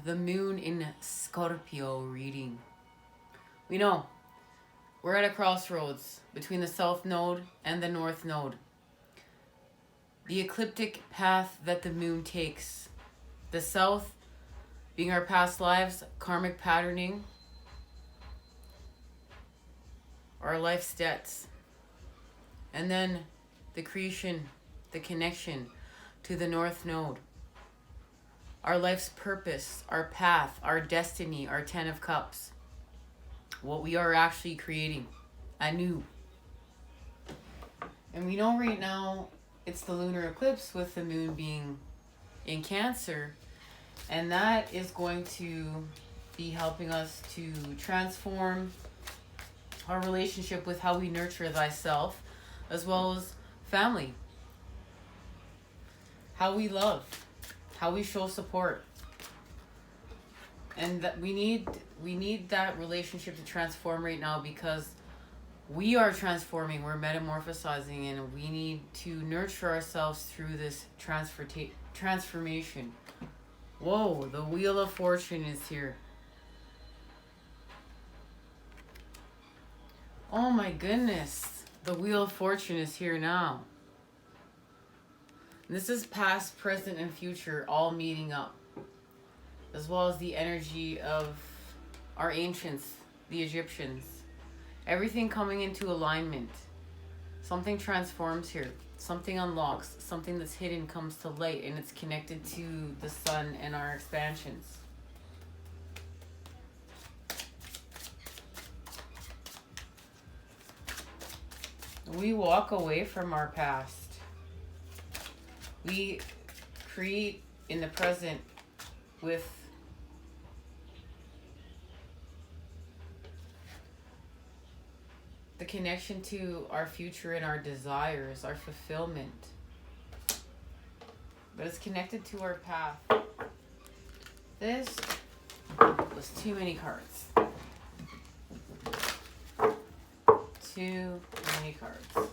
the moon in Scorpio reading. We know we're at a crossroads between the south node and the north node. The ecliptic path that the moon takes. The south being our past lives, karmic patterning, our life's debts. And then the creation, the connection to the north node. Our life's purpose, our path, our destiny, our 10 of cups. What we are actually creating anew. And we know right now it's the lunar eclipse with the moon being in Cancer. And that is going to be helping us to transform our relationship with how we nurture thyself, as well as family. How we love, how we show support. And that we need that relationship to transform right now, because we are transforming, we're metamorphosizing, and we need to nurture ourselves through this transformation. Whoa, the Wheel of Fortune is here. Oh my goodness, the Wheel of Fortune is here now. And this is past, present, and future all meeting up, as well as the energy of our ancients, the Egyptians. Everything coming into alignment. Something transforms here. Something unlocks. Something that's hidden comes to light, and it's connected to the sun and our expansions. We walk away from our past. We create in the present with the connection to our future and our desires, our fulfillment. But it's connected to our path. This was too many cards. Too many cards.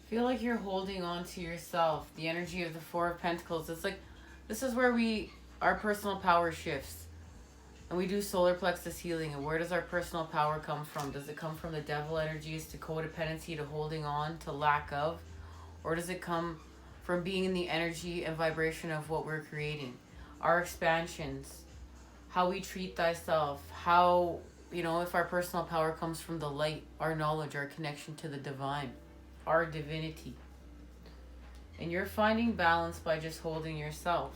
Feel like you're holding on to yourself. The energy of the Four of Pentacles. It's like, this is where our personal power shifts. And we do solar plexus healing. And where does our personal power come from? Does it come from the devil energies, to codependency, to holding on, to lack of? Or does it come from being in the energy and vibration of what we're creating? Our expansions. How we treat thyself. How, if our personal power comes from the light, our knowledge, our connection to the divine. Our divinity. And you're finding balance by just holding yourself.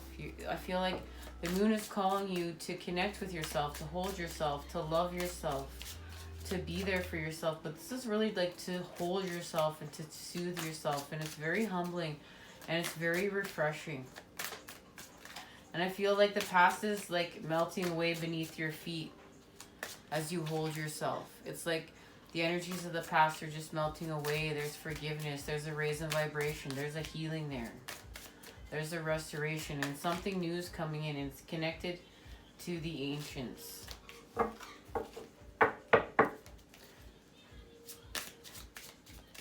I feel like the moon is calling you to connect with yourself, to hold yourself, to love yourself, to be there for yourself. But this is really like to hold yourself and to soothe yourself. And it's very humbling and it's very refreshing. And I feel like the past is like melting away beneath your feet as you hold yourself. It's like the energies of the past are just melting away. There's forgiveness. There's a raise in vibration. There's a healing there. There's a restoration. And something new is coming in. And it's connected to the ancients.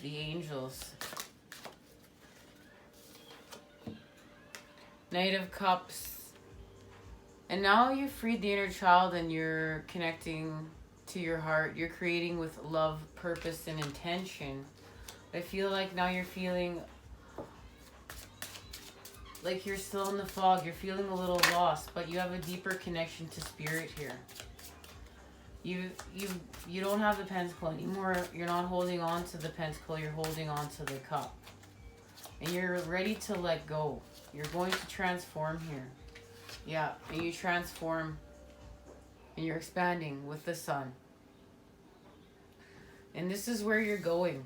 The angels. Knight of Cups. And now you've freed the inner child and you're connecting to your heart. You're creating with love, purpose, and intention. I feel like now you're feeling like you're still in the fog. You're feeling a little lost, but you have a deeper connection to spirit here. You don't have the pentacle anymore. You're not holding on to the pentacle. You're holding on to the cup. And you're ready to let go. You're going to transform here. Yeah, and you transform and you're expanding with the sun. And this is where you're going.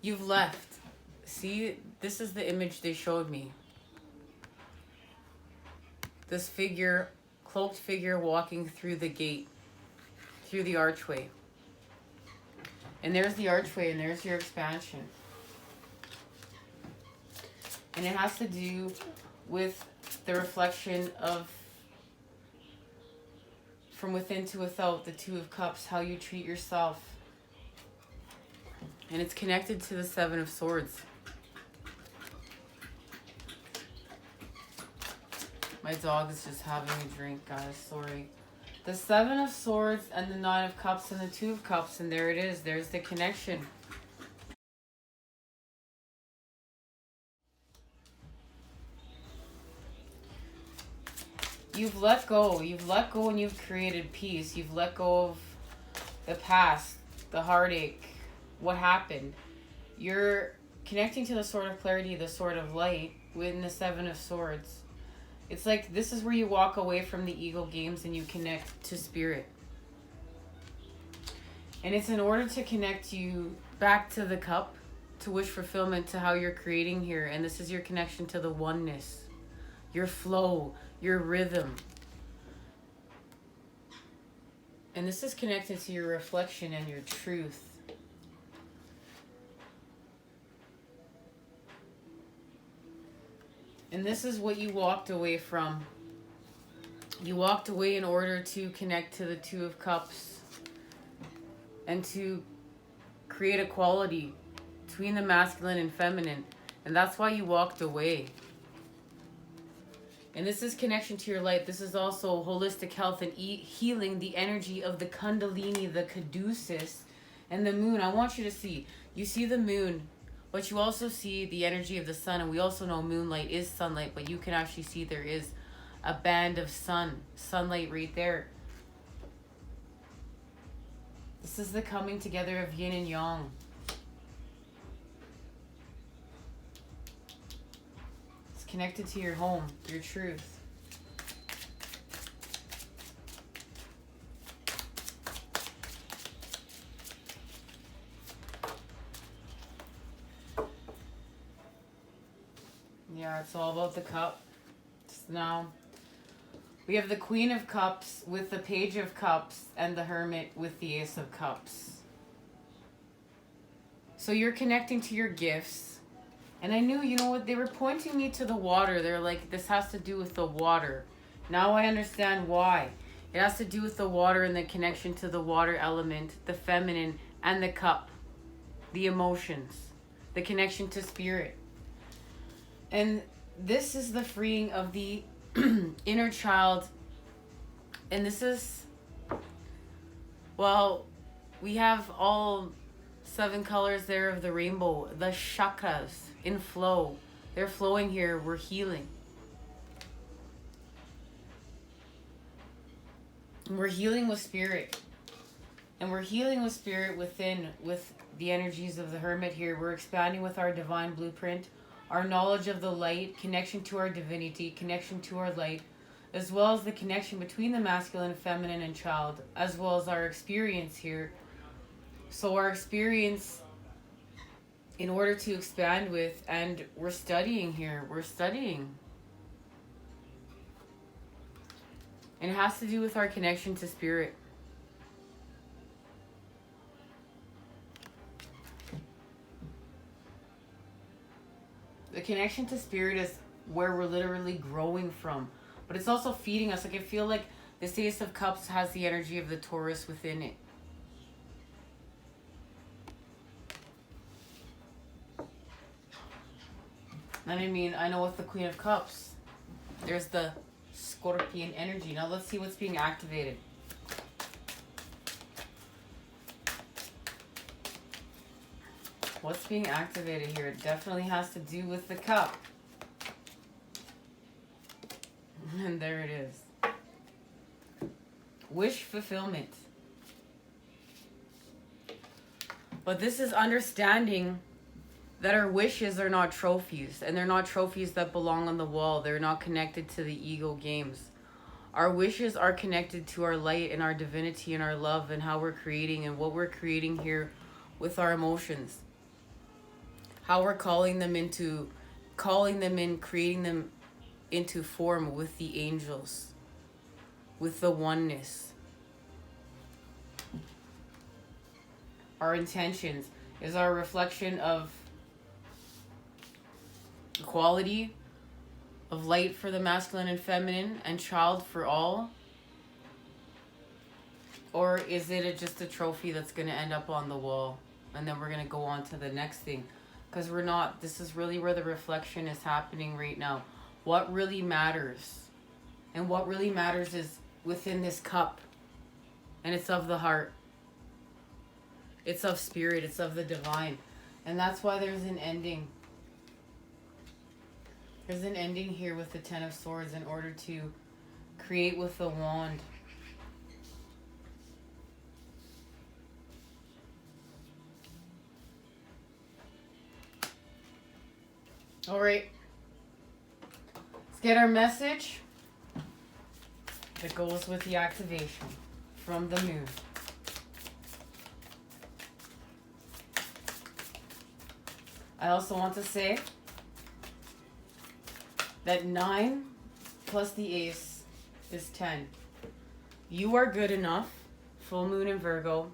You've left. See, this is the image they showed me. This figure, cloaked figure walking through the gate, through the archway. And there's the archway and there's your expansion. And it has to do with the reflection of from within to without, the Two of Cups, how you treat yourself. And it's connected to the Seven of Swords. My dog is just having a drink, guys. Sorry. The Seven of Swords and the Nine of Cups and the Two of Cups. And there it is. There's the connection. You've let go. You've let go and you've created peace. You've let go of the past, the heartache, what happened. You're connecting to the Sword of Clarity, the Sword of Light, within the Seven of Swords. It's like this is where you walk away from the ego games and you connect to spirit. And it's in order to connect you back to the cup, to wish fulfillment, to how you're creating here. And this is your connection to the oneness, your flow, your rhythm. And this is connected to your reflection and your truth. And this is what you walked away from. You walked away in order to connect to the Two of Cups and to create equality between the masculine and feminine. And that's why you walked away. And this is connection to your light. This is also holistic health and healing, the energy of the Kundalini, the Caduceus, and the moon. I want you to see. You see the moon, but you also see the energy of the sun. And we also know moonlight is sunlight, but you can actually see there is a band of sunlight right there. This is the coming together of yin and yang. It's connected to your home, your truth. Yeah, it's all about the cup. Now, we have the Queen of Cups with the Page of Cups and the Hermit with the Ace of Cups. So you're connecting to your gifts. And I knew, you know what, they were pointing me to the water. They're like, this has to do with the water. Now I understand why. It has to do with the water and the connection to the water element, the feminine, and the cup. The emotions. The connection to spirit. And this is the freeing of the inner child. And this is, well, we have all 7 colors there of the rainbow. The chakras in flow. They're flowing here. We're healing. And we're healing with spirit. And we're healing with spirit within, with the energies of the Hermit here. We're expanding with our divine blueprint. Our knowledge of the light, connection to our divinity, connection to our light, as well as the connection between the masculine, feminine, and child, as well as our experience here. So our experience, in order to expand with, and we're studying here, we're studying. And it has to do with our connection to spirit. The connection to spirit is where we're literally growing from. But it's also feeding us. Like, I feel like this Ace of Cups has the energy of the Taurus within it. And I mean, I know with the Queen of Cups, there's the Scorpion energy. Now let's see what's being activated. What's being activated here? It definitely has to do with the cup. And there it is. Wish fulfillment. But this is understanding that our wishes are not trophies. And they're not trophies that belong on the wall. They're not connected to the ego games. Our wishes are connected to our light and our divinity and our love and how we're creating and what we're creating here with our emotions. How we're calling them in, creating them into form with the angels, with the oneness. Our intentions is our reflection of equality of light for the masculine and feminine and child for all? Or is it just a trophy that's going to end up on the wall and then we're going to go on to the next thing? Because we're not, this is really where the reflection is happening right now. What really matters? And what really matters is within this cup. And it's of the heart. It's of spirit. It's of the divine. And that's why there's an ending. There's an ending here with the Ten of Swords in order to create with the wand. All right. Let's get our message that goes with the activation from the moon. I also want to say that 9 plus the ace is 10. You are good enough, full moon in Virgo,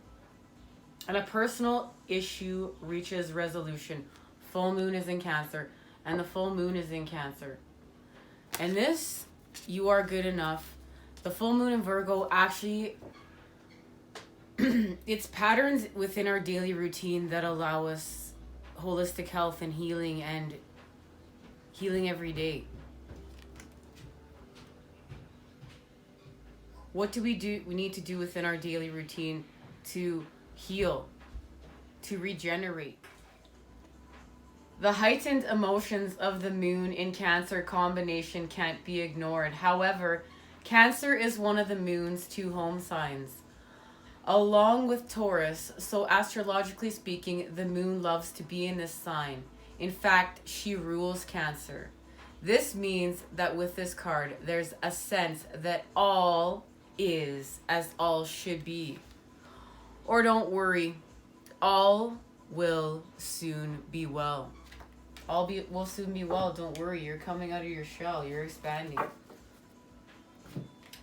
and a personal issue reaches resolution. Full moon is in Cancer, and the full moon is in Cancer. And this, you are good enough. The full moon in Virgo actually, it's patterns within our daily routine that allow us holistic health and healing every day. What do? We need to do within our daily routine to heal, to regenerate. The heightened emotions of the moon in Cancer combination can't be ignored. However, Cancer is one of the moon's 2 home signs, along with Taurus, so astrologically speaking, the moon loves to be in this sign. In fact, she rules Cancer. This means that with this card, there's a sense that all is as all should be. Or don't worry, all will soon be well. Will soon be well. Don't worry, you're coming out of your shell. You're expanding.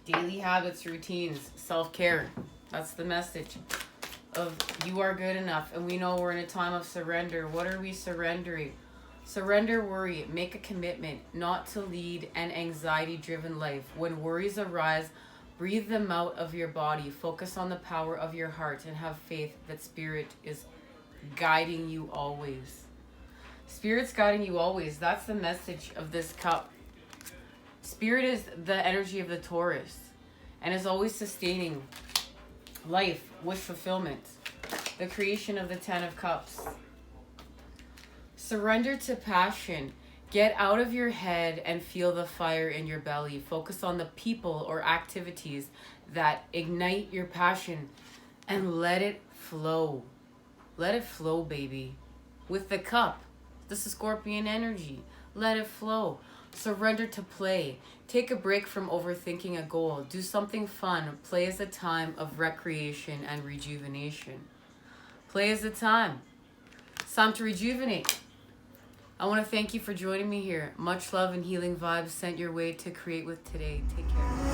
Daily habits, routines, self-care. That's the message of you are good enough. And we know we're in a time of surrender. What are we surrendering? Surrender worry. Make a commitment not to lead an anxiety-driven life. When worries arise, breathe them out of your body. Focus on the power of your heart and have faith that Spirit is guiding you always. Spirit's guiding you always. That's the message of this cup. Spirit is the energy of the Taurus and is always sustaining life, wish fulfillment, the creation of the 10 of Cups. Surrender to passion. Get out of your head and feel the fire in your belly. Focus on the people or activities that ignite your passion and let it flow. Let it flow, baby. With the cup. This is Scorpion energy. Let it flow. Surrender to play. Take a break from overthinking a goal. Do something fun. Play is a time of recreation and rejuvenation. Play is a time. It's time to rejuvenate. I want to thank you for joining me here. Much love and healing vibes sent your way to create with today. Take care.